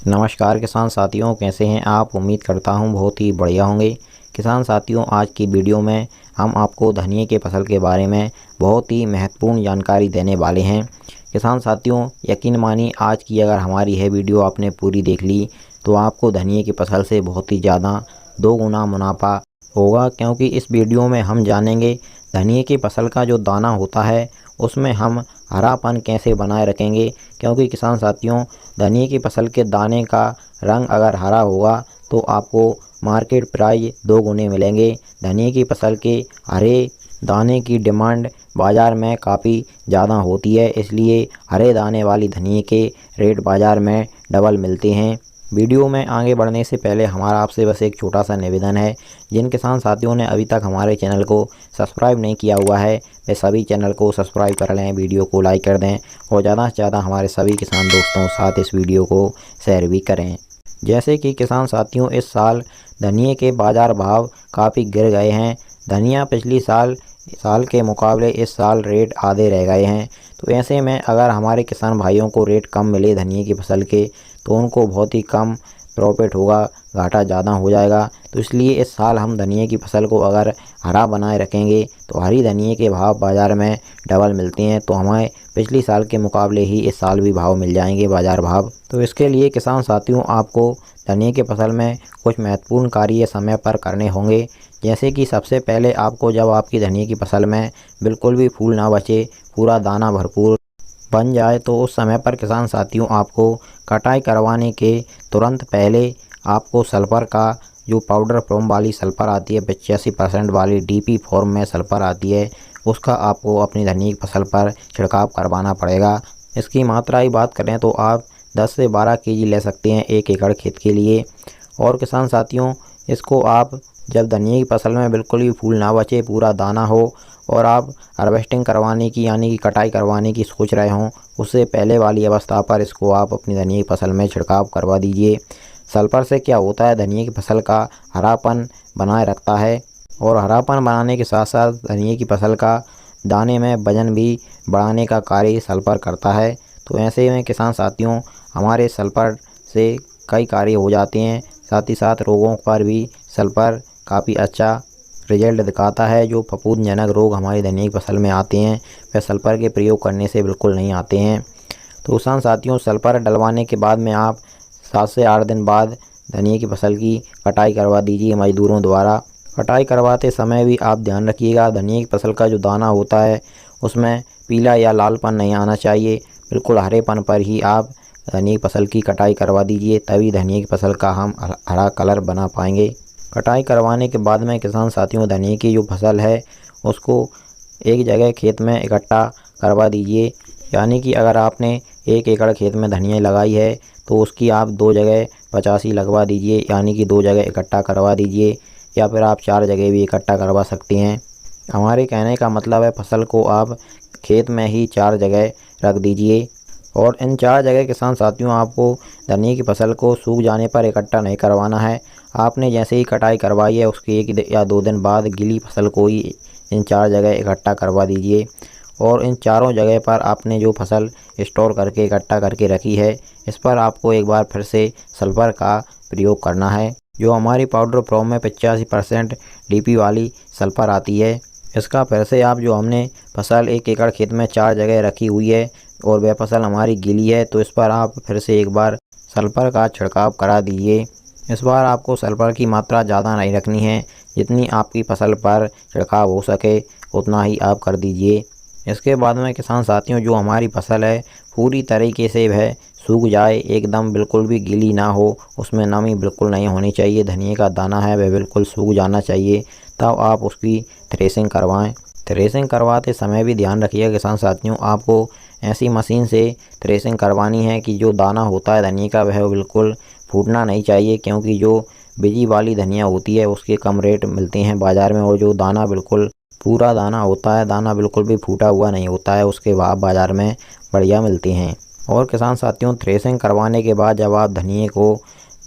नमस्कार किसान साथियों, कैसे हैं आप। उम्मीद करता हूं बहुत ही बढ़िया होंगे। किसान साथियों, आज की वीडियो में हम आपको धनिये के फसल के बारे में बहुत ही महत्वपूर्ण जानकारी देने वाले हैं। किसान साथियों, यकीन मानिए आज की अगर हमारी यह वीडियो आपने पूरी देख ली तो आपको धनिये की फसल से बहुत ही ज़्यादा 2 गुना मुनाफा होगा, क्योंकि इस वीडियो में हम जानेंगे धनिये की फसल का जो दाना होता है उसमें हम हरापन कैसे बनाए रखेंगे। क्योंकि किसान साथियों, धनिये की फसल के दाने का रंग अगर हरा होगा तो आपको मार्केट प्राइस 2 गुने मिलेंगे। धनिये की फसल के हरे दाने की डिमांड बाज़ार में काफ़ी ज़्यादा होती है, इसलिए हरे दाने वाली धनिये के रेट बाज़ार में डबल मिलते हैं। वीडियो में आगे बढ़ने से पहले हमारा आपसे बस एक छोटा सा निवेदन है। जिन किसान साथियों ने अभी तक हमारे चैनल को सब्सक्राइब नहीं किया हुआ है वे सभी चैनल को सब्सक्राइब कर लें, वीडियो को लाइक कर दें और ज़्यादा से ज़्यादा हमारे सभी किसान दोस्तों के साथ इस वीडियो को शेयर भी करें। जैसे कि किसान साथियों, इस साल धनिये के बाज़ार भाव काफ़ी गिर गए हैं। धनिया पिछली साल के मुकाबले इस साल रेट आधे रह गए हैं। तो ऐसे में अगर हमारे किसान भाइयों को रेट कम मिले धनिये की फसल के तो उनको बहुत ही कम प्रॉफिट होगा, घाटा ज़्यादा हो जाएगा। तो इसलिए इस साल हम धनिये की फसल को अगर हरा बनाए रखेंगे तो हरी धनिये के भाव बाज़ार में डबल मिलते हैं, तो हमें पिछली साल के मुकाबले ही इस साल भी भाव मिल जाएंगे बाज़ार भाव। तो इसके लिए किसान साथियों, आपको धनिये की फसल में कुछ महत्वपूर्ण कार्य समय पर करने होंगे। जैसे कि सबसे पहले आपको जब आपकी धनिये की फसल में बिल्कुल भी फूल ना बचे, पूरा दाना भरपूर बन जाए, तो उस समय पर किसान साथियों आपको कटाई करवाने के तुरंत पहले आपको सल्फर का जो पाउडर फॉर्म वाली सल्फर आती है 85% वाली डीपी फॉर्म में सल्फर आती है, उसका आपको अपनी धनिये की फसल पर छिड़काव करवाना पड़ेगा। इसकी मात्रा की बात करें तो आप 10 से 12 केजी ले सकते हैं 1 एकड़ खेत के लिए। और किसान साथियों, इसको आप जब धनिये की फसल में बिल्कुल भी फूल ना बचे, पूरा दाना हो और आप हार्वेस्टिंग करवाने की यानी कि कटाई करवाने की सोच रहे हों, उससे पहले वाली अवस्था पर इसको आप अपनी धनिये की फसल में छिड़काव करवा दीजिए। सल्फर से क्या होता है, धनिये की फसल का हरापन बनाए रखता है और हरापन बनाने के साथ साथ धनिये की फसल का दाने में वजन भी बढ़ाने का कार्य सल्फर करता है। तो ऐसे में किसान साथियों, हमारे सल्फर से कई कार्य हो जाते हैं, साथ ही साथ रोगों पर भी सल्फर काफ़ी अच्छा रिजल्ट दिखाता है। जो फफूंदजनक रोग हमारी धनिये की फसल में आते हैं वह सल्फर के प्रयोग करने से बिल्कुल नहीं आते हैं। तो किसान साथियों, सल्फर डलवाने के बाद में आप 7 से 8 दिन बाद धनिये की फसल की कटाई करवा दीजिए मजदूरों द्वारा। कटाई करवाते समय भी आप ध्यान रखिएगा, धनिये की फसल का जो दाना होता है उसमें पीला या लालपन नहीं आना चाहिए, बिल्कुल हरेपन पर ही आप धनिये की फसल की कटाई करवा दीजिए, तभी धनिये की फसल का हम हरा कलर बना पाएंगे। कटाई करवाने के बाद में किसान साथियों, धनिये की जो फसल है उसको एक जगह खेत में इकट्ठा करवा दीजिए। यानी कि अगर आपने 1 एकड़ खेत में धनिया लगाई है तो उसकी आप 2 जगह 85 लगवा दीजिए, यानी कि 2 जगह इकट्ठा करवा दीजिए, या फिर आप 4 जगह भी इकट्ठा करवा सकते हैं। हमारे कहने का मतलब है फसल को आप खेत में ही 4 जगह रख दीजिए। और इन 4 जगह किसान साथियों, आपको धनिये की फसल को सूख जाने पर इकट्ठा नहीं करवाना है। आपने जैसे ही कटाई करवाई है उसके 1 या 2 दिन बाद गीली फसल को ही इन 4 जगह इकट्ठा करवा दीजिए। और इन चारों जगह पर आपने जो फसल स्टोर करके इकट्ठा करके रखी है इस पर आपको एक बार फिर से सल्फर का प्रयोग करना है। जो हमारी पाउडर फॉर्म में 85% डीपी वाली सल्फर आती है, इसका फिर से आप जो हमने फसल 1 एकड़ खेत में 4 जगह रखी हुई है और वह फसल हमारी गीली है, तो इस पर आप फिर से एक बार सल्फर का छिड़काव करा दीजिए। इस बार आपको सल्फर की मात्रा ज़्यादा नहीं रखनी है, जितनी आपकी फसल पर छिड़काव हो सके उतना ही आप कर दीजिए। इसके बाद में किसान साथियों, जो हमारी फसल है पूरी तरीके से वह सूख जाए, एकदम बिल्कुल भी गीली ना हो, उसमें नमी बिल्कुल नहीं होनी चाहिए, धनिये का दाना है वह बिल्कुल सूख जाना चाहिए, तब आप उसकी थ्रेसिंग करवाएं। थ्रेसिंग करवाते समय भी ध्यान रखिएगा किसान साथियों, आपको ऐसी मशीन से थ्रेसिंग करवानी है कि जो दाना होता है धनिये का वह बिल्कुल फूटना नहीं चाहिए, क्योंकि जो बिजी वाली धनिया होती है उसके कम रेट मिलते हैं बाज़ार में, और जो दाना बिल्कुल पूरा दाना होता है, दाना बिल्कुल भी फूटा हुआ नहीं होता है, उसके भाव बाज़ार में बढ़िया मिलते हैं। और किसान साथियों, थ्रेसिंग करवाने के बाद जब आप धनिये को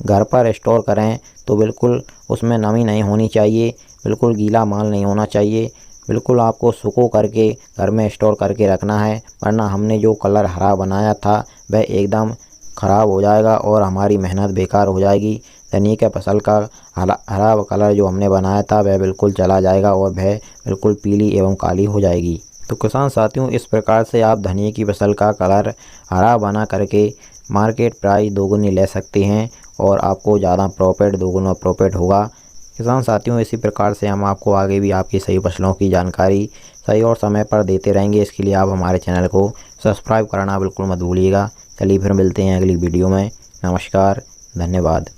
घर पर स्टोर करें तो बिल्कुल उसमें नमी नहीं होनी चाहिए, बिल्कुल गीला माल नहीं होना चाहिए, बिल्कुल आपको सुखो करके घर में स्टोर करके रखना है, वरना हमने जो कलर हरा बनाया था वह एकदम ख़राब हो जाएगा और हमारी मेहनत बेकार हो जाएगी। धनिया की फसल का हरा कलर जो हमने बनाया था वह बिल्कुल चला जाएगा और वह बिल्कुल पीली एवं काली हो जाएगी। तो किसान साथियों, इस प्रकार से आप धनिया की फसल का कलर हरा बना करके मार्केट प्राइस दोगुनी ले सकते हैं और आपको ज़्यादा प्रॉफिट, दोगुना प्रॉफिट होगा। किसान साथियों, इसी प्रकार से हम आपको आगे भी आपकी सही फसलों की जानकारी सही और समय पर देते रहेंगे। इसके लिए आप हमारे चैनल को सब्सक्राइब करना बिल्कुल मत भूलिएगा। चलिए फिर मिलते हैं अगली वीडियो में। नमस्कार, धन्यवाद।